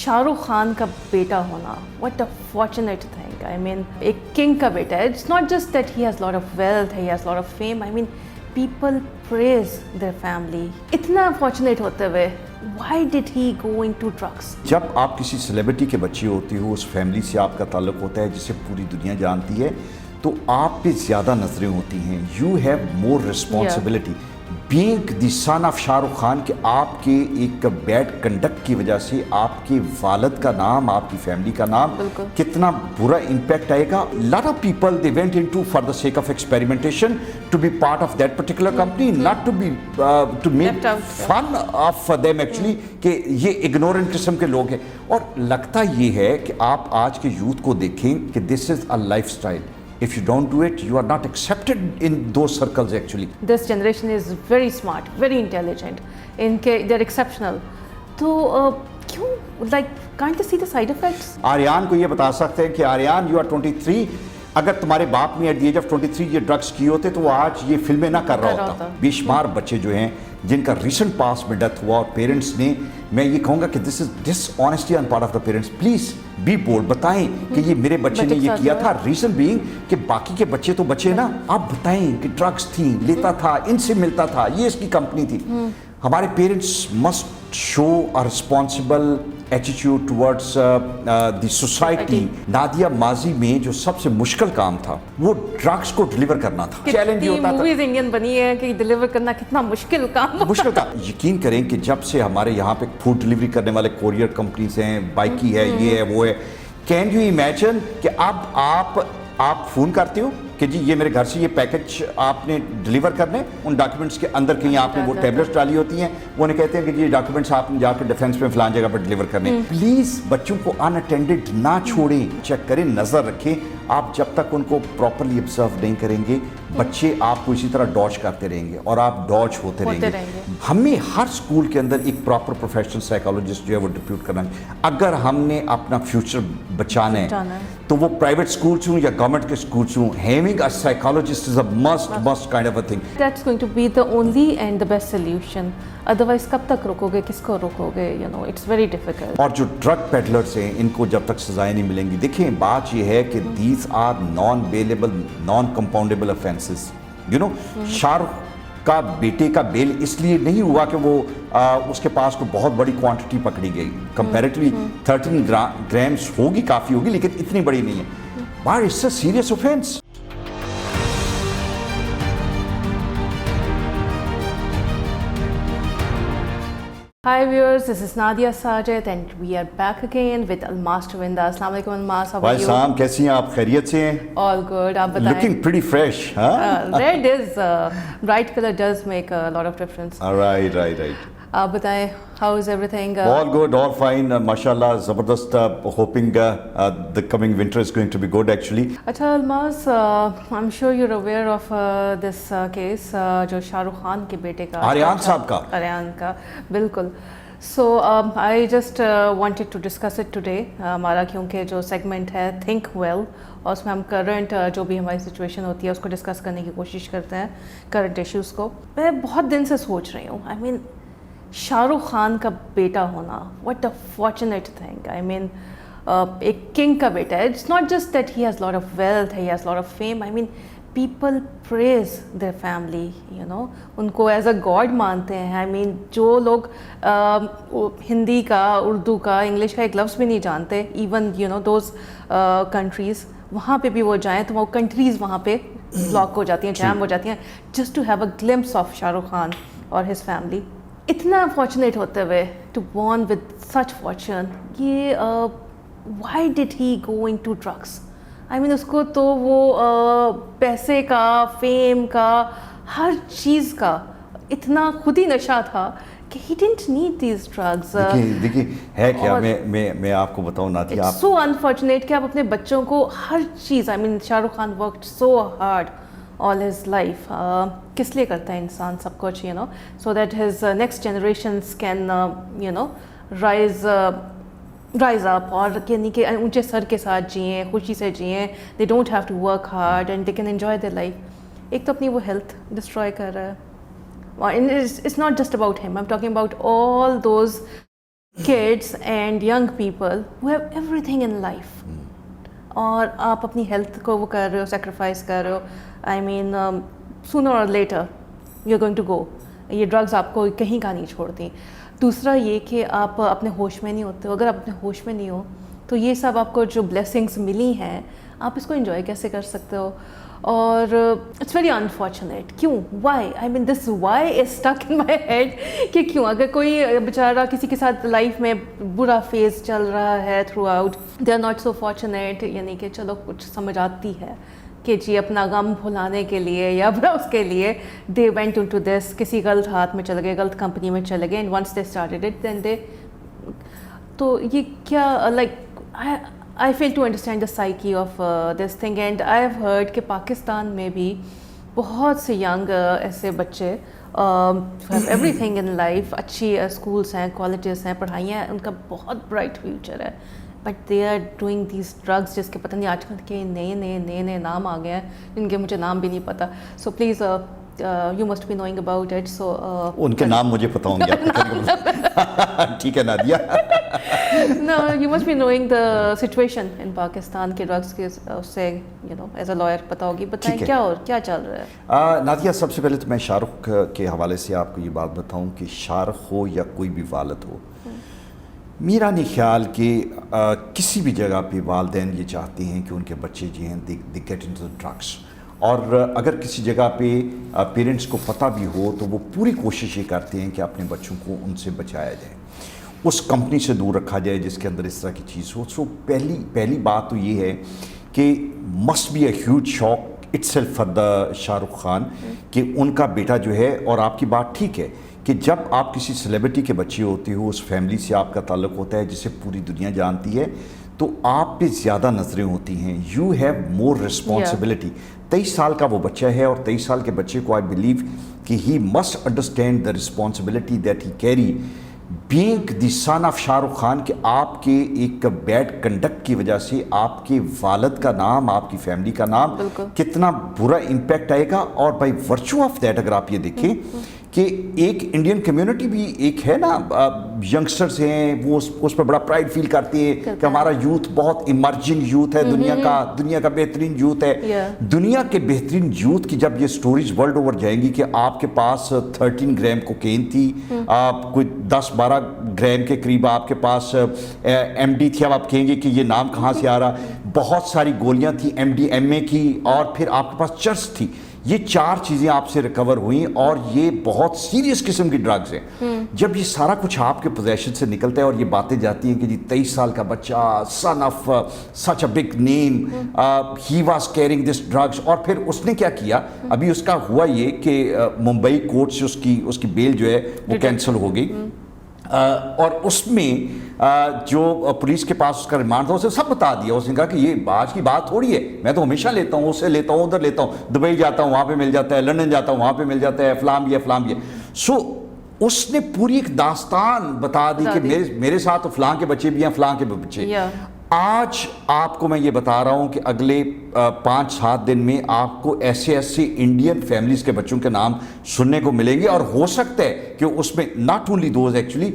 शाह रुख खान का बेटा होना, what a fortunate thing. I mean, एक king का बेटा है. It's not just that he has a lot of wealth, he has a lot of fame. I mean, people praise their family. इतना fortunate होते हुए, why did he go into drugs? जब आप किसी सेलिब्रिटी के बच्चे होते हो, उस फैमिली से आपका ताल्लुक होता है जिसे पूरी दुनिया जानती है, तो आप पे ज़्यादा नजरें होती हैं. You have more responsibility. Being the son of Shahrukh Khan के आपके एक बैड कंडक्ट की वजह से आपके वालिद का नाम, आपकी फैमिली का नाम कितना बुरा इम्पैक्ट आएगा. Lot of people they went into for the sake of experimentation to be part of that particular company, not to make fun of them actually कि ये इग्नोरेंट किस्म के लोग हैं. और लगता ये है कि आप आज के यूथ को देखें कि this is a life style. If you don't do it, you are not accepted in those circles actually. This generation is very smart, very intelligent. They're exceptional. तो क्यों can't they see the side effects? Aryan को ये बता सकते हैं कि Aryan you are 23. अगर तुम्हारे बाप ने एट द एज ऑफ 23 ये ड्रग्स किए होते तो वो आज ये फिल्में ना कर रहा होता. बेशुमार बच्चे जो हैं जिनका रिसेंट पास में डेथ हुआ और पेरेंट्स ने, मैं ये कहूँगा कि this is dishonesty on part of the parents. Please be bold, बताएं कि ये मेरे बच्चे ने ये किया था. रीजन बीइंग कि बाकी के बच्चे तो बचे ना, आप बताएं कि ड्रग्स थी, लेता था, इनसे मिलता था, ये इसकी कंपनी थी. हमारे parents must show a responsible attitude towards the society. Nadia माजी में जो सबसे मुश्किल काम था वो ड्रग्स को डिलीवर करना था. चैलेंज होता था. मूवीज इंडियन बनी है कि डिलीवर करना कितना मुश्किल काम. मुश्किल था. यकीन करें कि जब से हमारे यहाँ पे फूड डिलीवरी करने वाले कोरियर कंपनीज हैं, बाइकी है, ये है, वो है. कैन यू इमेजिन कि अब आप फोन करते हो कि जी ये मेरे घर से ये पैकेज आपने डिलीवर करने, उन डॉक्यूमेंट्स के अंदर कहीं आपने वो टैबलेट्स डाली होती हैं, वो उन्हें कहते हैं कि जी डॉक्यूमेंट्स आपने जाकर डिफेंस में फलान जगह पर डिलीवर करने. प्लीज बच्चों को अनअटेंडेड ना छोड़ें. चेक करें, नजर रखें. आप जब तक उनको प्रॉपरली ऑब्जर्व नहीं करेंगे, बच्चे आपको इसी तरह डॉज करते रहेंगे और आप डॉज होते रहेंगे. हमें हर स्कूल के अंदर एक प्रॉपर प्रोफेशनल साइकोलॉजिस्ट जो है वो डिप्यूट करना है. अगर हमने अपना फ्यूचर बचाना है तो वो प्राइवेट स्कूल्स हों या गवर्नमेंट के स्कूल्स हों, having a psychologist is a must kind of a thing. That's going to be the only and the best solution. Otherwise कब तक रोकोगे, किसको रोकोगे? You know, it's very difficult. और जो ड्रग पेडलर्स हैं इनको जब तक सजाएं नहीं मिलेंगी, देखें बात ये है कि these are non bailable, non compoundable offences. You know, Shahrukh का बेटे का बेल इसलिए नहीं हुआ कि वो उसके पास को बहुत बड़ी क्वांटिटी पकड़ी गई. कंपैरेटिवली 13 ग्राम्स होगी, काफ़ी होगी, लेकिन इतनी बड़ी नहीं है. But it's a serious offence. Hi viewers, this is Nadia Sajid and we are back again with Almas Tawinder. Assalamu alaikum Almas, how are you? भाई कैसी हैं आप? खैरियत से हैं? All good, आप बताएं. Looking pretty fresh, huh? Red is bright color does make a lot of difference. Right. आप बताएं, how is everything? All good, all fine, mashallah, ज़बरदस्त. Hoping the coming winter is going to be good actually. अच्छा Almas, I'm sure you're aware of this case जो शाहरुख खान के बेटे का, आर्यान साहब का. आर्यान का, बिल्कुल. So I just wanted to discuss it today. हमारा क्योंकि जो सेगमेंट है थिंक वेल, और उसमें हम करंट जो भी हमारी सिचुएशन होती है उसको डिस्कस करने की कोशिश करते हैं, करंट इश्यूज़ को. मैं बहुत दिन से सोच रही हूँ, आई मीन शाहरुख खान का बेटा होना, what a fortunate thing. I mean एक किंग का बेटा है. It's not just that he has lot of wealth, he has lot of fame. I mean people praise their family, you know, उनको एज अ गॉड मानते हैं. I mean जो लोग हिंदी का, उर्दू का, इंग्लिश का एक लफ्ज़ भी नहीं जानते, even you know those countries, वहाँ पे भी वो जाएँ तो वो कंट्रीज़ वहाँ पे ब्लॉक हो जाती हैं, जैम हो जाती हैं, just to have a glimpse of Shahrukh Khan और हिज फैमिली. इतना फॉर्चुनेट होते हुए to born with such fortune, ये why did he go into drugs? I mean उसको तो वो पैसे का, फेम का, हर चीज़ का इतना खुद ही नशा था कि he didn't need these drugs. देखिए है क्या, मैं आपको बताऊं नाती, आप so unfortunate कि आप अपने बच्चों को हर चीज़, I mean Shahrukh Khan worked so hard all his life. किस लिए करता है इंसान सब कुछ, you know, so that his next generations can you know rise up और यानी कि ऊंचे सर के साथ जिएं, खुशी से जिएं. they don't have to work hard and they can enjoy their life. एक तो अपनी वो health destroy कर रहा है. And it's not just about him. I'm talking about all those kids and young people who have everything in life, اور آپ اپنی ہیلتھ کو وہ کر رہے ہو, سیکریفائس کر رہے ہو. I mean sooner or later you are going to go. یہ ڈرگز آپ کو کہیں کا نہیں چھوڑتی. دوسرا یہ کہ آپ اپنے ہوش میں نہیں ہوتے ہو. اگر آپ اپنے ہوش میں نہیں ہو تو یہ سب آپ کو جو بلیسنگس ملی ہیں آپ اس کو انجوائے کیسے کر سکتے ہو؟ اور اٹس ویری انفارچونیٹ. کیوں؟ Why? I mean this why is stuck in my head کہ کیوں اگر کوئی بیچارہ کسی کے ساتھ لائف میں برا فیز چل رہا ہے throughout, they are not so fortunate, یعنی کہ چلو کچھ سمجھ آتی ہے کہ جی اپنا غم بھلانے کے لیے یا اپنا اس کے لیے they went in to this, کسی غلط ہاتھ میں چلے گئے, غلط کمپنی میں چلے گئے, and once they started it then they. تو یہ کیا like I fail to understand the psyche of this thing, and I have heard کہ پاکستان میں بھی بہت سے ینگ ایسے بچے have everything in life, اچھی اسکولس ہیں, کالجز ہیں, پڑھائیاں ہیں, ان کا بہت برائٹ فیوچر ہے, but they are doing these drugs جس کے پتہ نہیں آج کل کے نئے نام آ گئے ہیں جن کے مجھے نام بھی نہیں پتہ. So please you must be knowing about it, so ان کے نام مجھے پتہ ہوں گے. ٹھیک ہے Nadia. No, you must be knowing the situation in Pakistan کے ڈرگس کے, اس سے you know as a lawyer پتہ ہوگی. بتائیں کیا چل رہا ہے؟ نادیہ, سب سے پہلے تو میں شاہ رخ کے حوالے سے آپ کو یہ بات بتاؤں کہ شاہ رخ ہو یا کوئی بھی والد ہو, میرا نہیں خیال کہ کسی بھی جگہ پہ والدین یہ چاہتے ہیں کہ ان کے بچے جو ہیں they get into the drugs. اور اگر کسی جگہ پہ پیرنٹس کو پتہ بھی ہو تو وہ پوری کوشش یہ کرتے ہیں کہ اپنے بچوں کو ان سے بچایا جائے, اس کمپنی سے دور رکھا جائے جس کے اندر اس طرح کی چیز ہو. سو پہلی بات تو یہ ہے کہ must be a huge shock itself for the Shah Rukh Khan کہ ان کا بیٹا جو ہے, اور آپ کی بات ٹھیک ہے کہ جب آپ کسی سیلیبریٹی کے بچے ہوتے ہو, اس فیملی سے آپ کا تعلق ہوتا ہے جسے پوری دنیا جانتی ہے, تو آپ پہ زیادہ نظریں ہوتی ہیں. You have more responsibility. 23 سال کا وہ بچہ ہے, اور 23 سال کے بچے کو آئی بلیو کہ he must understand the responsibility that he carry being the son of Shah Rukh Khan, کہ آپ کے ایک بیڈ کنڈکٹ کی وجہ سے آپ کے والد کا نام, آپ کی فیملی کا نام کتنا برا امپیکٹ آئے گا. اور بائی ورچو آف دیٹ اگر آپ یہ دیکھیں کہ ایک انڈین کمیونٹی بھی ایک ہے نا, ینگسٹرز ہیں, وہ اس پہ بڑا پرائڈ فیل کرتے ہیں کہ ہمارا یوتھ بہت ایمرجنگ یوتھ ہے, دنیا کا بہترین یوتھ ہے. دنیا کے بہترین یوتھ کی جب یہ سٹوریز ورلڈ اوور جائیں گی کہ آپ کے پاس 13 گرام کوکین تھی, کوئی 10-12 گرام کے قریب آپ کے پاس ایم ڈی تھی, اب آپ کہیں گے کہ یہ نام کہاں سے آ رہا, بہت ساری گولیاں تھیں ایم ڈی ایم اے کی, اور پھر آپ کے پاس چرس تھی. یہ 4 چیزیں آپ سے ریکور ہوئیں, اور یہ بہت سیریس قسم کی ڈرگز ہیں. جب یہ سارا کچھ آپ کے پوزیشن سے نکلتا ہے اور یہ باتیں جاتی ہیں کہ جی 23 سال کا بچہ, son of such a big name, he was carrying this drugs. اور پھر اس نے کیا کیا, ابھی اس کا ہوا یہ کہ ممبئی کورٹ سے اس کی بیل جو ہے وہ کینسل ہو گئی, اور اس میں جو پولیس کے پاس اس کا ریمانڈ تھا اسے سب بتا دیا. اس نے کہا کہ یہ آج کی بات تھوڑی ہے, میں تو ہمیشہ لیتا ہوں, اسے لیتا ہوں, ادھر لیتا ہوں, دبئی جاتا ہوں وہاں پہ مل جاتا ہے, لندن جاتا ہوں وہاں پہ مل جاتا ہے, فلاں بھی ہے. سو اس نے پوری ایک داستان بتا دی کہ میرے ساتھ تو فلاں کے بچے بھی ہیں, فلاں کے بچے. آج آپ کو میں یہ بتا رہا ہوں کہ اگلے 5-7 دن میں آپ کو ایسے انڈین فیملیز کے بچوں کے نام سننے کو ملیں گے, اور ہو سکتا ہے کہ اس میں ناٹ اونلی دوز ایکچولی,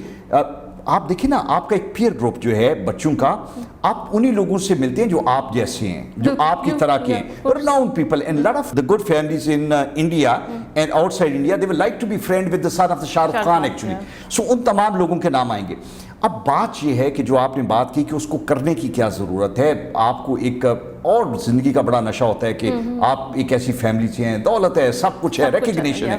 آپ دیکھیں نا آپ کا ایک پیئر گروپ جو ہے بچوں کا, آپ انہی لوگوں سے ملتے ہیں جو آپ جیسے ہیں, جو آپ کی طرح کے ہیں. renowned people and lot of the good families in India and outside India, they would like to be friend with the son of the Shah Rukh Khan actually. So ان تمام لوگوں کے نام آئیں گے. اب بات یہ ہے کہ جو آپ نے بات کی کہ اس کو کرنے کی کیا ضرورت ہے. آپ کو ایک اور زندگی کا بڑا نشہ ہوتا ہے کہ آپ ایک ایسی فیملی سے ہیں, دولت ہے, سب کچھ ہے, ریکگنیشن ہے.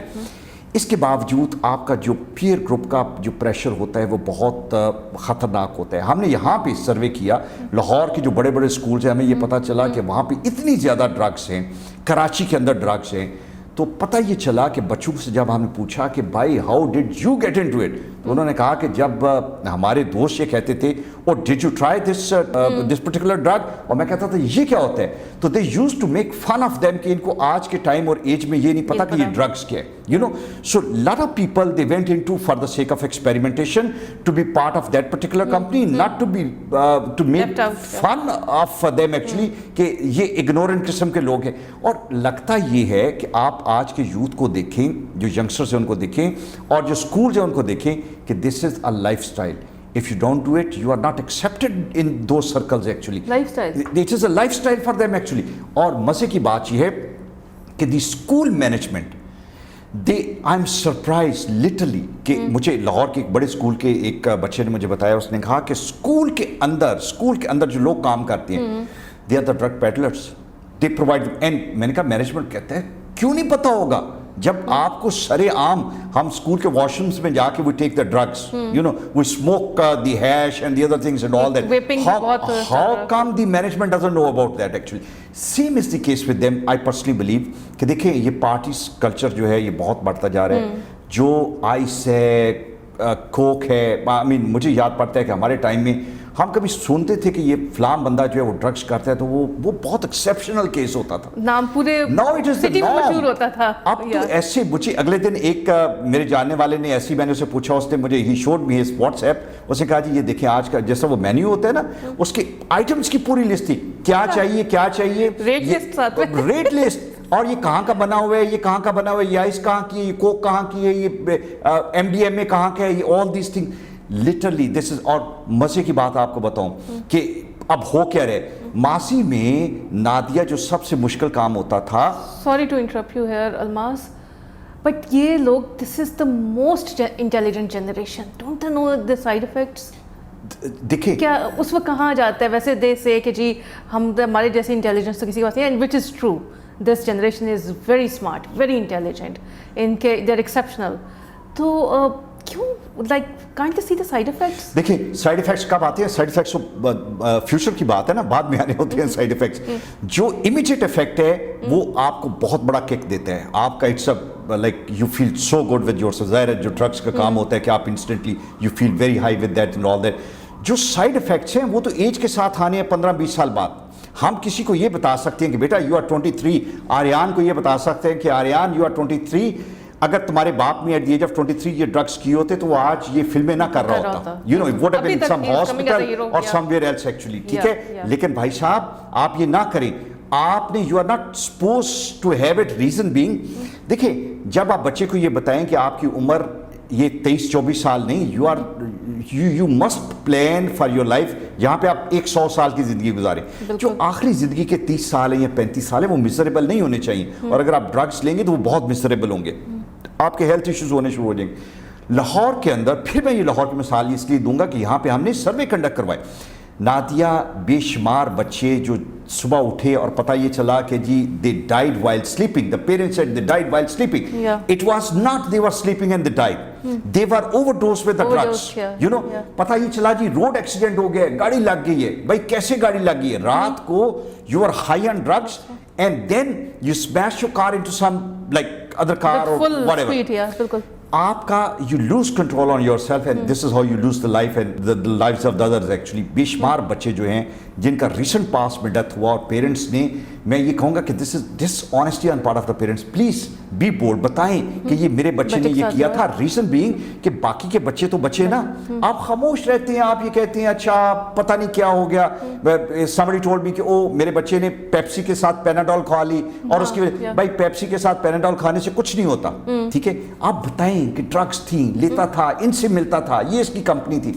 اس کے باوجود آپ کا جو پیئر گروپ کا جو پریشر ہوتا ہے وہ بہت خطرناک ہوتا ہے. ہم نے یہاں پہ سروے کیا, لاہور کے جو بڑے بڑے سکولز ہیں, ہمیں یہ پتہ چلا کہ وہاں پہ اتنی زیادہ ڈرگس ہیں, کراچی کے اندر ڈرگس ہیں. تو پتہ یہ چلا کہ بچوں سے جب ہم نے پوچھا کہ بھائی how did you get into it, تو انہوں نے کہا کہ جب ہمارے دوست یہ کہتے تھے اور did you try this particular drug, اور میں کہتا تھا یہ کیا ہوتا ہے, تو they use to make fun of them کہ ان کو آج کے ٹائم اور ایج میں یہ نہیں پتا کہ یہ ڈرگس کیا ہے, you know. So lot of people they went into for the sake of experimentation to be part of that particular company, not to make fun of them actually کہ یہ اگنورنٹ قسم کے لوگ ہیں. اور لگتا یہ ہے کہ آپ آج کے یوتھ کو دیکھیں, جو ینگسٹرز ہیں ان کو دیکھیں, اور جو اسکولز ہیں ان کو دیکھیں کہ this is a lifestyle. If you don't do it, you are not accepted in those circles actually. Lifestyle. It is a lifestyle for them actually. اور مزے کی بات یہ ہے کہ the school management I am surprise literally کہ مجھے لاہور کے ایک بڑے اسکول کے ایک بچے نے مجھے بتایا, اس نے کہا کہ اسکول کے اندر جو لوگ کام کرتے ہیں they are the drug peddlers, they provide. And میں نے کہا مینجمنٹ کہتا ہے کیوں نہیں پتا ہوگا جب آپ کو سرے عام ہم اسکول کے واش رومس میں جا کے we take the drugs, you know, we smoke the hash and the other things and all that. How come the management doesn't know about that actually? Same is the case with them. I personally believe کہ دیکھیں یہ parties culture جو ہے یہ بہت بڑھتا جا رہا ہے. جو آئس ہے, کوک ہے, مجھے یاد پڑتا ہے کہ ہمارے ٹائم میں ہم کبھی سنتے تھے کہ یہ فلاں بندہ جو ہے وہ ڈرگس کرتا ہے تو وہ بہت ایکسیپشنل کیس ہوتا تھا, نام پورے سٹی میں مشہور ہوتا تھا. اب تو ایسے مجھے اگلے دن ایک میرے جاننے والے نے ایسی, میں نے اسے پوچھا, اس نے مجھے he showed me his WhatsApp, اس نے کہا جی یہ دیکھیں آج کا جیسا وہ مینیو ہوتا ہے نا اس کے آئٹمس کی پوری لسٹ تھی, کیا چاہیے ریٹ لسٹ, اور یہ کہاں کا بنا ہوا ہے, یہ کہاں کا بنا ہوا ہے, یہ آئس کہاں کی ہے, یہ کوک کہاں کی ہے, یہ ایم ڈی ایم اے کہاں کا ہے, یہ all these thing literally this is. اور مزے کی بات آپ کو بتاؤں کہ اب ہو کیا رہے, ماسی میں نادیہ جو سب سے مشکل کام ہوتا تھا. Sorry to interrupt you here Almas, but یہ لوگ, this is the most intelligent generation, don't they know the side effects. دیکھیں کیا اس وقت کہاں جاتا ہے ویسے دے سے کہ جی ہم ہمارے جیسے انٹیلیجنس تو کسی کے پاس نہیں, and which is true. This generation is very smart, very intelligent, ان کے دے آر ایکسیپشنل. تو کیوں like can't you see the side effects? دیکھیں سائڈ افیکٹس کب آتے ہیں, سائڈ افیکٹس فیوچر کی بات ہے نا, بعد میں آنے ہوتے ہیں سائڈ افیکٹس. جو امیجیٹ افیکٹ ہے وہ آپ کو بہت بڑا کک دیتا ہے, آپ کا it's like you feel so good with yourself. ظاہر ہے جو ڈرگس کا کام ہوتا ہے کہ آپ instantly you feel very high with that and all that. جو سائڈ افیکٹس ہیں وہ تو ایج کے ساتھ آنے ہیں 15-20 سال بعد. ہم کسی کو یہ بتا سکتے ہیں کہ بیٹا یو آر 23, آریان کو یہ بتا سکتے ہیں کہ آریان یو آر 23, اگر تمہارے باپ میں ایٹ دی ایج آف 23 یہ ڈرگس کیے ہوتے تو وہ آج یہ فلمیں نہ کر رہا ہوتا, you know would have been some hospital or some where else actually. ٹھیک ہے, لیکن بھائی صاحب آپ یہ نہ کریں, آپ نے you are not suppose to have it. Reason being, دیکھیں جب آپ بچے کو یہ بتائیں کہ آپ کی عمر یہ 23-24 سال نہیں, you must plan for your life, جہاں پہ آپ 100 سال کی زندگی گزاریں. جو آخری زندگی کے 30 سال ہیں یا 35 سال ہیں وہ مزریبل نہیں ہونے چاہیے, اور اگر آپ ڈرگس لیں گے تو وہ بہت مزریبل ہوں گے, آپ کے ہیلتھ ایشوز ہونے شروع ہو جائیں گے. لاہور کے اندر, پھر میں یہ لاہور کی مثال اس لیے دوں گا کہ یہاں پہ ہم نے سروے کنڈکٹ کروائے. نادیہ بے شمار بچے جو صبح اٹھے اور پتہ یہ چلا کہ جی they died while sleeping, the parents said they died while sleeping. It was not they were sleeping and they died. They were overdosed with the drugs. You know, پتہ یہ چلا جی روڈ ایکسیڈنٹ ہو گیا, گاڑی لگ گئی ہے. بھائی کیسے گاڑی لگ گئی ہے؟ رات کو you are high on drugs and then you smash your car into some like other car or whatever. Speed, yeah, بالکل. آپ کا you lose control on yourself and this is how you lose the life and the lives of the others actually. بے شمار بچے جو ہیں جن کا ریسنٹ پاس میں ڈیتھ ہوا, اور پیرنٹس نے, میں یہ کہوں گا کہ this is dishonesty on part of the parents. Please be bold, بتائیں کہ یہ میرے بچے نے یہ کیا تھا. ریزن بینگ کہ باقی کے بچے تو بچے نا, آپ خاموش رہتے ہیں, آپ یہ کہتے ہیں اچھا پتہ نہیں کیا ہو گیا. somebody told me کہ او میرے بچے نے پیپسی کے ساتھ پیناڈول کھا لی, اور اس کی وجہ, بھائی پیپسی کے ساتھ پیناڈول کھانے سے کچھ نہیں ہوتا. ٹھیک ہے, آپ بتائیں کہ ڈرگس تھیں, لیتا تھا, ان سے ملتا تھا, یہ اس کی کمپنی تھی.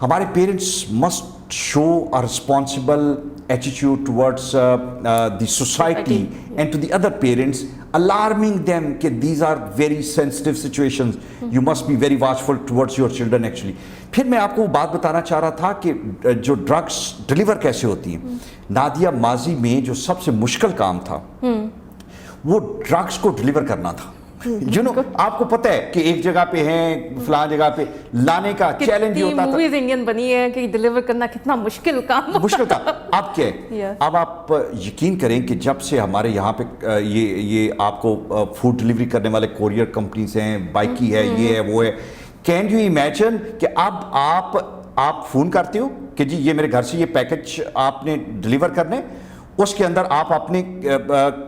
ہمارے parents must show a responsible attitude towards the society and to the other parents, alarming them that these are very sensitive situations. You must be very watchful towards your children actually. پھر میں آپ کو وہ بات بتانا چاہ رہا تھا کہ جو ڈرگس ڈلیور کیسے ہوتی ہیں. نادیہ ماضی میں جو سب سے مشکل کام تھا وہ ڈرگس کو ڈلیور کرنا تھا. You know, آپ کو پتہ ہے کہ ایک جگہ پہ ہیں, فلاں جگہ پہ لانے کا چیلنج ہوتا تھا. موویز انڈین بنی ہے کہ ڈلیور کرنا کتنا مشکل کام, مشکل کام. اب کیا ہے, اب آپ یقین کریں کہ جب سے ہمارے یہاں پہ یہ آپ کو فوڈ ڈلیوری کرنے والے کوریئر کمپنیز ہیں, بائکی ہے, یہ ہے, وہ ہے, کین یو امیجن کہ اب آپ فون کرتے ہو کہ جی یہ میرے گھر سے یہ پیکج آپ نے ڈلیور کرنے, اس کے اندر آپ اپنے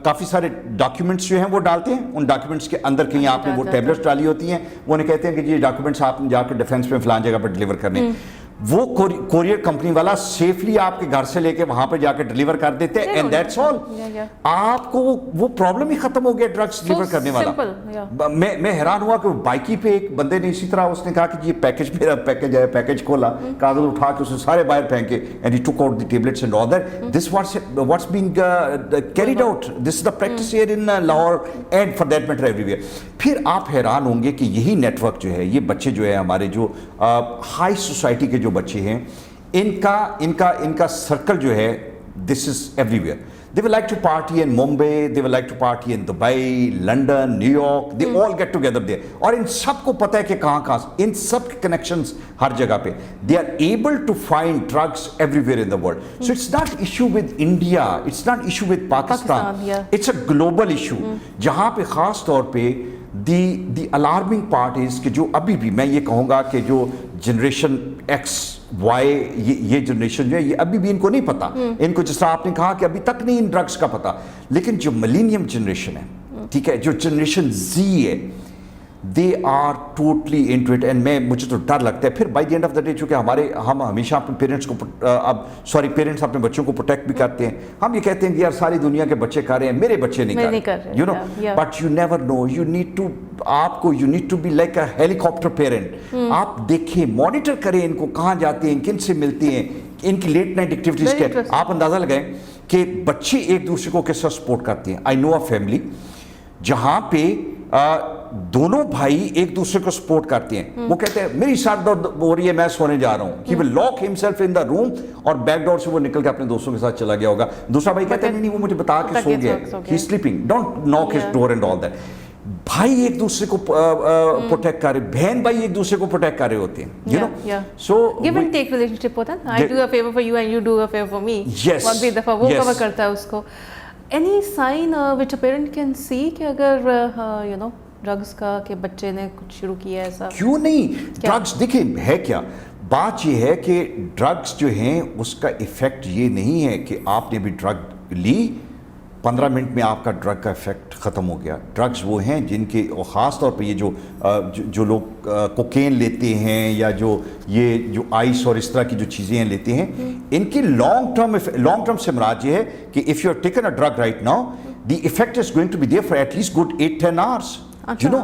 کافی سارے ڈاکیومنٹس جو ہیں وہ ڈالتے ہیں. ان ڈاکیومنٹس کے اندر کہیں آپ نے وہ ٹیبلٹس ڈالی ہوتی ہیں, وہ انہیں کہتے ہیں کہ یہ ڈاکیومنٹس آپ نے جا کے ڈیفینس میں فلان جگہ پر ڈلیور کرنے. वो कोरियर कंपनी वाला सेफली आपके घर से लेके वहां पे जाके डिलीवर कर देते हैं एंड दैट्स ऑल. आपको वो प्रॉब्लम ही खत्म हो गया ड्रग्स डिलीवर करने वाला. मैं हैरान हुआ कि बाइकी पे एक बंदे ने इसी तरह उसने कहा कि ये पैकेज मेरा पैकेज है, पैकेज खोला, कागज उठा के उसने सारे बाहर फेंके and he took out the tablets and all that. This what's being carried out. This is the practice here in Lahore and for that matter everywhere. फिर आप हैरान होंगे कि यही नेटवर्क जो है, ये बच्चे जो है हमारे जो हाई सोसाइटी के जो बच्चे हैं, इनका सर्कल जो है, this is everywhere. They will like to party in Mumbai, they will like to party in Dubai, London, New York, they all get together there. और इन सबको पता है कि कहाँ इन सब के connections हर जगह पे. They are able to find drugs everywhere in the world. So it's not issue with India, it's not issue with Pakistan. It's a global issue. जहाँ पे खास तौर पे the alarming part is कि जो अभी भी मैं ये कहूँगा कि जो जनरेशन X Y ये जनरेशन जो है, ये अभी भी इनको नहीं पता. इनको जिस तरह आपने कहा कि अभी तक नहीं इन ड्रग्स का पता, लेकिन जो मिलेनियम जनरेशन है, ठीक है, जो जनरेशन Z है, they are totally into it. And मुझे तो डर लगता है फिर by the end of the day, चूंकि हम हमेशा अपने पेरेंट्स को पेरेंट्स अपने बच्चों को प्रोटेक्ट भी करते हैं. हम ये कहते हैं कि यार सारी दुनिया के बच्चे कर रहे हैं, मेरे बच्चे नहीं कर रहे, you know. But you never know, you need to be like a helicopter parent. आप देखें, मॉनिटर करें इनको, कहाँ जाते हैं, किन से मिलते हैं, इनकी लेट नाइट एक्टिविटीज क्या. आप अंदाजा लगाएं कि बच्चे एक दूसरे को किस तरह सपोर्ट करते हैं. आई नो अ फैमिली जहां पे दोनों भाई एक दूसरे को सपोर्ट करते हैं. वो कहते हैं मेरी सर दर्द हो रही है, मैं सोने जा रहा हूं. He will lock himself in the room और बैक डोर से वो निकल के अपने दोस्तों के साथ चला गया होगा. दूसरा भाई कहता है नहीं, वो मुझे बता के सो गया, he sleeping, don't knock his door and all that. भाई एक दूसरे को प्रोटेक्ट कर रहे, बहन भाई एक दूसरे को प्रोटेक्ट कर रहे होते हैं, you know. So give and take relationship होता है. I do a favour for you and you do a favour for me. बहुत भी दफा वो कवर करता है उसको. Any sign which a parent can see कि अगर यू नो ड्रग्स का कि बच्चे ने कुछ शुरू किया है ऐसा? क्यों नहीं. ड्रग्स देखिए है क्या, बात ये है कि ड्रग्स जो हैं उसका इफेक्ट ये नहीं है कि आपने भी ड्रग ली, 15 मिनट में आपका ड्रग का इफेक्ट ख़त्म हो गया. ड्रग्स वो हैं जिनके, और ख़ास तौर पे ये जो लोग कोकेन लेते हैं या जो आइस और इस तरह की जो चीज़ें लेते हैं, इनकी लॉन्ग टर्म से मुराद ये है कि if you are taken a drug right now, the effect is going to be there for at least good 8-10 hours. You know,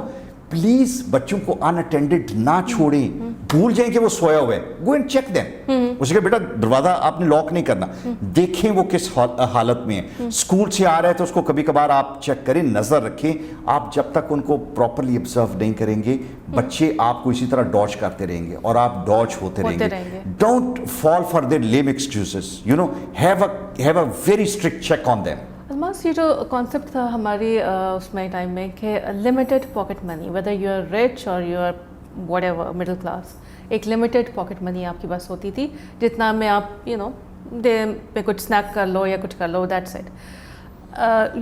please बच्चों को अनअटेंडेड ना छोड़ें. भूल जाएं कि वो सोया हुआ है, गो एंड चेक देम. उसके बेटा दरवाजा आपने लॉक नहीं करना, देखें वो किस हालत में है. स्कूल से आ रहा है तो उसको कभी कभार आप चेक करें, नजर रखें. आप जब तक उनको प्रॉपर्ली ऑब्जर्व नहीं करेंगे, बच्चे आपको इसी तरह डॉज करते रहेंगे और आप डॉज होते रहेंगे. Don't fall for their lame excuses, you know. Have a very strict check on them. Almas, ये जो कॉन्सेप्ट था हमारी उसमें टाइम में कि limited pocket money, whether you are rich और you are whatever middle class, एक लिमिटेड पॉकेट मनी आपके पास होती थी जितना में आप यू नो डे में कुछ स्नैक कर लो या कुछ कर लो, that's it.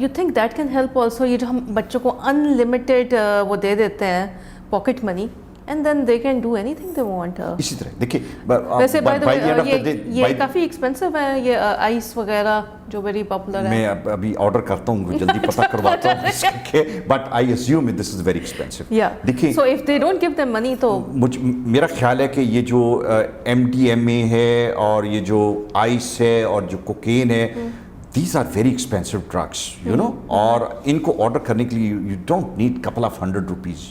You think that can help also? ये जो हम बच्चों को अनलिमिटेड वो दे देते हैं pocket money and then they can do anything they want. इसी तरह देखिए, वैसे by the way ये काफ़ी एक्सपेंसिव है ये आइस वगैरह जो वेरी पॉपुलर है. मैं अभी ऑर्डर करता हूँ, जल्दी पता करवाता हूँ, but I assume this is very expensive. देखिए, so if they don't give them money तो मेरा ख्याल है कि ये जो MDMA है और ये जो आइस है और जो कोकेन है, these are very expensive drugs, you know. और इनको ऑर्डर करने के लिए you don't need couple of $100.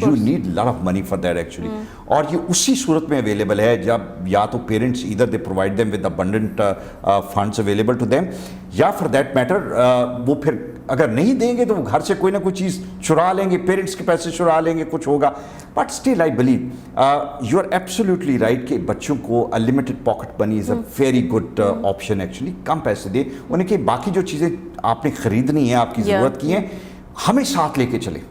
You need lot of money for that actually. और ये उसी सूरत में अवेलेबल है जब या तो parents either they provide them with abundant funds available to them, या for that matter वो फिर अगर नहीं देंगे तो वो घर से कोई ना कोई चीज़ चुरा लेंगे, पेरेंट्स के पैसे चुरा लेंगे, कुछ होगा. But still I believe you are absolutely right कि बच्चों को unlimited pocket money is a very good option actually. कम पैसे दे उन्हें कि बाकी जो चीज़ें आपने खरीदनी है, आपकी ज़रूरत की हैं, हमें साथ लेके चले.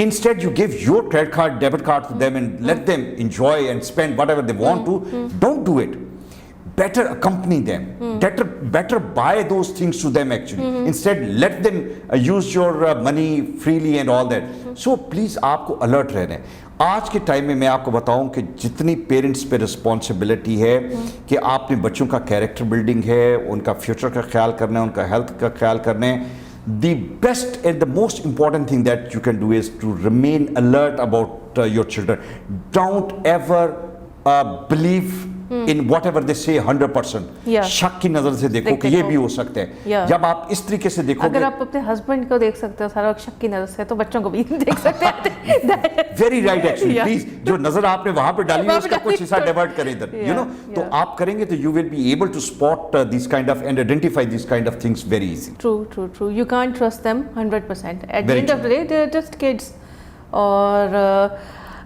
Instead you give your credit card, debit card to them and let them enjoy and spend whatever they want to. Don't do it. Better accompany them. Better buy those things to them actually. Instead let them use your money freely and all that. So please आपको alert रहना है. आज के time में मैं आपको बताऊं कि जितनी पेरेंट्स पे रिस्पॉन्सिबिलिटी है कि आपने बच्चों का कैरेक्टर बिल्डिंग है, उनका फ्यूचर का ख्याल करना है, उनका हेल्थ का ख्याल करना है. The best and the most important thing that you can do is to remain alert about your children. Don't ever believe in whatever they say 100%. Yeah. शक की नजर से देखो कि ये भी हो सकता है. Yeah. जब आप इस तरीके से देखोगे, अगर आप अपने हस्बैंड को देख सकते हो सारा वक्त शक की नजर से, तो बच्चों को भी देख सकते हैं. Very right actually. Yeah. Please जो नजर आपने वहां पे डाली है वहाँ पे उसका कुछ डाली. हिस्सा डाइवर्ट करें इधर. Yeah, यू नो, तो yeah. आप करेंगे तो you will be able to spot this kind of and identify this kind of things very easy. True. You can't trust them 100%. At the Very end of the day, they're just kids. और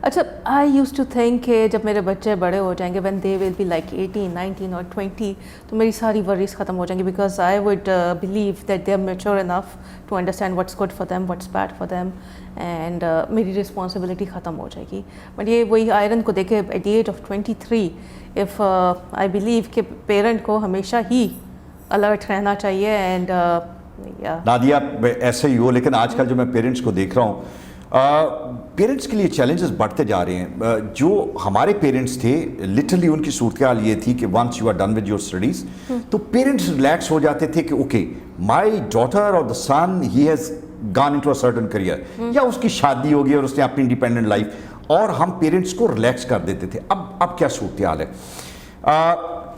अच्छा, आई use to think कि जब मेरे बच्चे बड़े हो जाएंगे, when they will be like 18, 19 और 20, तो मेरी सारी वरीज ख़त्म हो जाएंगी, because I would believe that they are mature enough to understand what's good for them, what's bad for them, and मेरी रिस्पॉन्सिबिलिटी ख़त्म हो जाएगी. बट ये वही आयरन को देखे, at the age of 23, if I believe कि पेरेंट को हमेशा ही अलर्ट रहना चाहिए. एंड नादिया ऐसे ही हो, लेकिन आजकल जो मैं पेरेंट्स को देख रहा हूँ, पेरेंट्स के लिए चैलेंजेस बढ़ते जा रहे हैं. जो हमारे पेरेंट्स थे, लिटरली उनकी सूरत हाल ये थी कि once you are done with your studies, तो पेरेंट्स रिलैक्स हो जाते थे कि okay, my daughter or the son he has gone into a certain career, या उसकी शादी होगी और उसने अपनी इंडिपेंडेंट लाइफ, और हम पेरेंट्स को रिलैक्स कर देते थे. अब क्या सूरत हाल है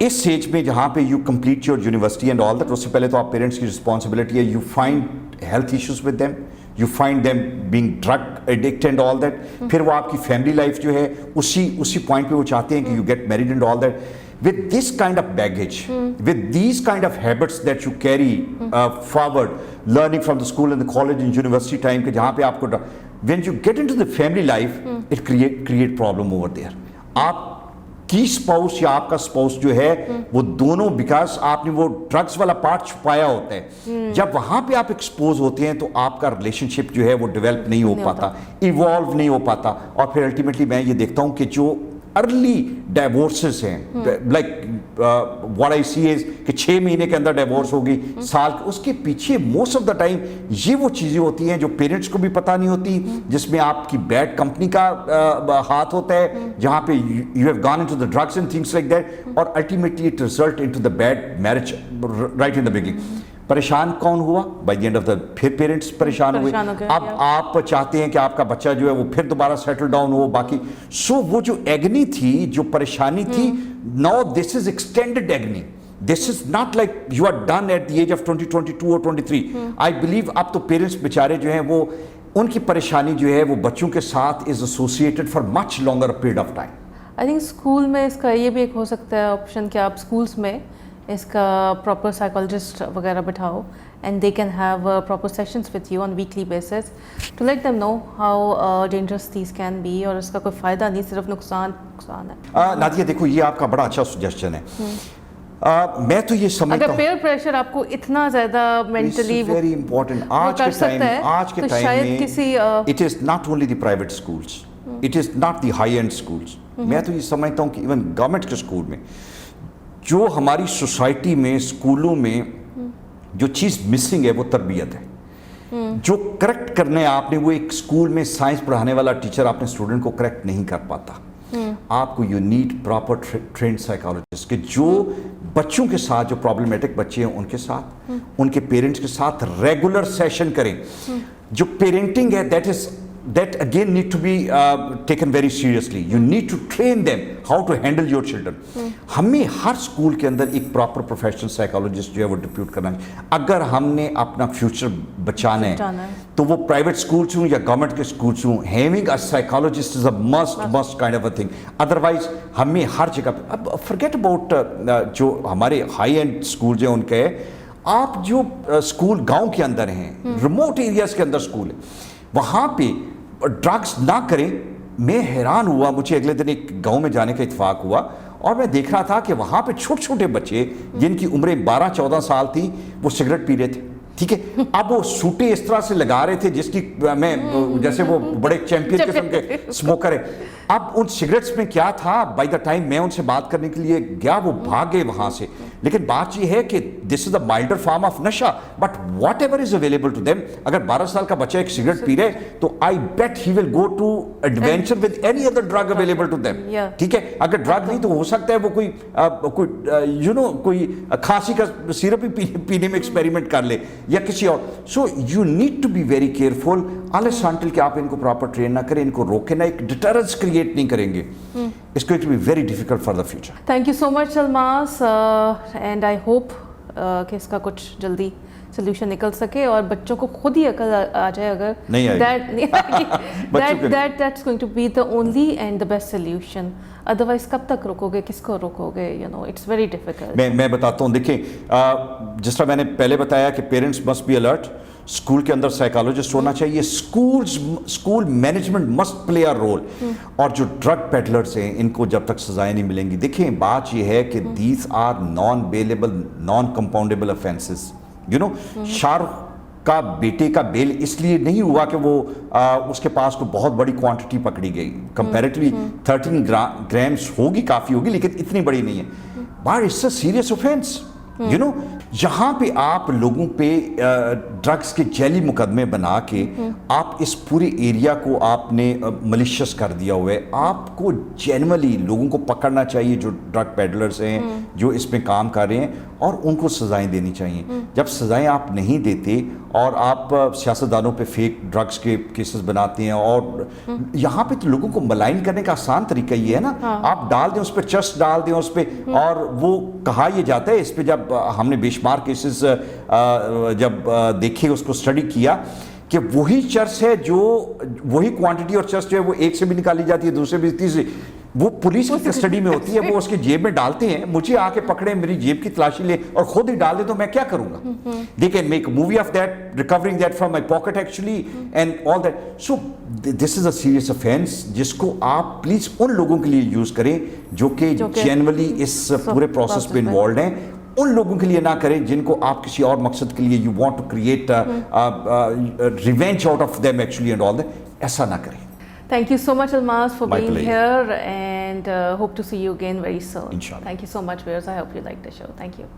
इस स्टेज में जहाँ पे you complete your university and all that? उससे पहले तो आप पेरेंट्स की रिस्पॉन्सिबिलिटी है, you find health issues with them, you find them being drug addict and all that. फिर वो आपकी फैमिली लाइफ जो है उसी पॉइंट पे वो चाहते हैं कि you get married and all that. with this kind of baggage, with these kind of habits that you carry forward, learning from the school and the college and university time, कि जहाँ पे आपको when you get into the family life, it create problem over there. आप की spouse या आपका spouse जो है वो दोनों, बिकॉज आपने वो ड्रग्स वाला पार्ट छुपाया होता है, जब वहां पे आप एक्सपोज होते हैं तो आपका रिलेशनशिप जो है वो डेवलप नहीं हो पाता, इवॉल्व नहीं हो पाता, और फिर अल्टीमेटली मैं ये देखता हूं कि जो अर्ली डाइवोर्सेस हैं, like what I see is कि 6 महीने के अंदर डाइवोर्स होगी, साल, उसके पीछे मोस्ट ऑफ द टाइम ये वो चीज़ें होती हैं जो पेरेंट्स को भी पता नहीं होती, जिसमें आपकी बैड कंपनी का हाथ होता है, जहाँ पे you have gone into the drugs and things like that, और ultimately it result into the bad marriage right in the beginning. परेशान कौन हुआ? By the end of the, फिर पेरेंट्स परेशान हुए. अब आप चाहते हैं कि आपका बच्चा जो है वो फिर दोबारा सेटल डाउन हो, बाकी सो वो जो एग्नी थी, जो परेशानी थी, now this is extended एग्नी. This is not like you are done at the age of 20, 22 or 23. I believe अब तो पेरेंट्स बेचारे जो हैं वो, उनकी परेशानी जो है वो बच्चों के साथ is associated for much longer period of time. I think school में इसका ये भी एक हो सकता है ऑप्शन कि आप स्कूल्स में इसका प्रॉपर साइकोलॉजिस्ट वगैरह बिठाओ, and they can have proper sessions with you on weekly basis to let them know how dangerous these can be, और इसका कोई फ़ायदा नहीं, सिर्फ नुकसान है. नादिया देखो, ये आपका बड़ा अच्छा सजेशन है. मैं तो ये समझता हूँ, अगर पेयर प्रेशर आपको इतना ज़्यादा मेंटली वेरी इंपॉर्टेंट आज के टाइम में किसी it is not only the private schools, it is not the high and schools. मैं तो ये समझता हूँ कि इवन गवर्नमेंट के स्कूल में, जो हमारी सोसाइटी में स्कूलों में जो चीज़ मिसिंग है वो तरबियत है. जो करेक्ट करने आपने, वो एक स्कूल में साइंस पढ़ाने वाला टीचर अपने स्टूडेंट को करेक्ट नहीं कर पाता. आपको you need proper trend psychologist के जो बच्चों के साथ, जो प्रॉब्लमेटिक बच्चे हैं उनके साथ, उनके पेरेंट्स के साथ रेगुलर सेशन करें. जो पेरेंटिंग है that again need to be taken very seriously. You need to train them how to handle your children. हमें हर स्कूल के अंदर एक प्रॉपर प्रोफेशनल साइकोलॉजिस्ट जो है वो डिप्यूट करना है. अगर हमने अपना फ्यूचर बचाना है तो वो प्राइवेट स्कूल्स हों या गवर्नमेंट के स्कूल्स हों, having a psychologist is a must kind of a thing. Otherwise हमें हर जगह पे, अब फॉरगेट अबाउट जो हमारे हाई एंड स्कूल जो उनके, आप जो स्कूल गाँव के अंदर हैं, रिमोट एरियाज के अंदर स्कूल है, वहाँ पे ड्रग्स ना करें. मैं हैरान हुआ, मुझे अगले दिन एक गांव में जाने का इत्तेफाक हुआ और मैं देख रहा था कि वहाँ पे छोटे छोटे बच्चे जिनकी उम्रें 12-14 साल थी, वो सिगरेट पी रहे थे. ठीक है, अब वो सूटे इस तरह से लगा रहे थे जिसकी मैं, जैसे वो बड़े चैंपियन किस्म के स्मोकर है. अब उन सिगरेट्स में क्या था, बाय द टाइम मैं उनसे बात करने के लिए गया वो भाग गए वहां से. लेकिन बात ये है कि this is the milder form of नशा, but whatever is available to them. अगर 12 साल का बच्चा एक सिगरेट पी रहे तो I bet he will go to adventure with any other drug available to them. ठीक है, अगर ड्रग नहीं तो हो सकता है वो कोई यू नो कोई खांसी का सिरप ही पीने में एक्सपेरिमेंट कर ले या किसी और. So you need to be very careful unless until कि आप इनको प्रॉपर ट्रेन ना करें, इनको रोके ना, एक डिटरेंस क्रिएट नहीं करेंगे. it's going to be very difficult for the future. Thank you so much Almas and I hope कि इसका कुछ जल्दी सोल्यूशन निकल सके और बच्चों को खुद ही अकल आ जाए अगर नहीं आएगी। that's going to be the only and the best solution. Otherwise कब तक रोकोगे, किसको रोकोगे? It's very difficult. मैं बताता हूँ, देखिए जिस तरह मैंने पहले बताया कि parents must be alert, school के अंदर साइकोलॉजिस्ट होना चाहिए, school management must play a role, और जो ड्रग पेडलर्स हैं इनको जब तक सजाएं नहीं मिलेंगी, देखिए बात ये है कि these are non bailable, non compoundable offences. Shahrukh का बेटे का बेल इसलिए नहीं हुआ कि वो उसके पास को बहुत बड़ी क्वांटिटी पकड़ी गई, कंपैरेटिवली 13 ग्राम्स होगी, काफ़ी होगी, लेकिन इतनी बड़ी नहीं है। But it's a serious offence. जहां पे आप लोगों पे ड्रग्स के जैली मुकदमे बना के आप इस पूरे एरिया को आपने मलिशियस कर दिया हुआ है, आपको जेन्युइनली लोगों को पकड़ना चाहिए जो ड्रग पेडलर्स हैं, जो इसमें काम कर रहे हैं, और उनको सजाएं देनी चाहिए। जब सजाएं आप नहीं देते और आप सियासतदानों पे फेक ड्रग्स के केसेस बनाते हैं, और यहाँ पे तो लोगों को मलाइन करने का आसान तरीका ये है ना, आप डाल दें उस पर, चस्ट डाल दें उस पर, और वो कहा यह जाता है इस पे, जब हमने बेशुमार केसेस जब देखे, उसको स्टडी किया कि वही चर्च है जो वही क्वांटिटी और चर्च जो है वो एक से भी निकाली जाती है, दूसरे भी, तीसरे, वो पुलिस की कस्टडी में होती है, वो उसके जेब में डालते हैं। मुझे आके पकड़े, मेरी जेब की तलाशी ले और खुद ही डाल दे तो मैं क्या करूंगा? They can make movie of that, recovering that from my pocket actually and all that. So this is a serious offence जिसको आप प्लीज उन लोगों के लिए यूज करें जो कि जेन्युइनली इस पूरे प्रोसेस पे इन्वॉल्व हैं। उन लोगों के लिए ना करें जिनको आप किसी और मकसद के लिए you want to create revenge out of them actually and all that, ऐसा ना करें। Thank you so much, Almas, for My being pleasure. here, and hope to see you again very soon. Inshallah. Thank you so much, viewers. I hope you liked the show. Thank you.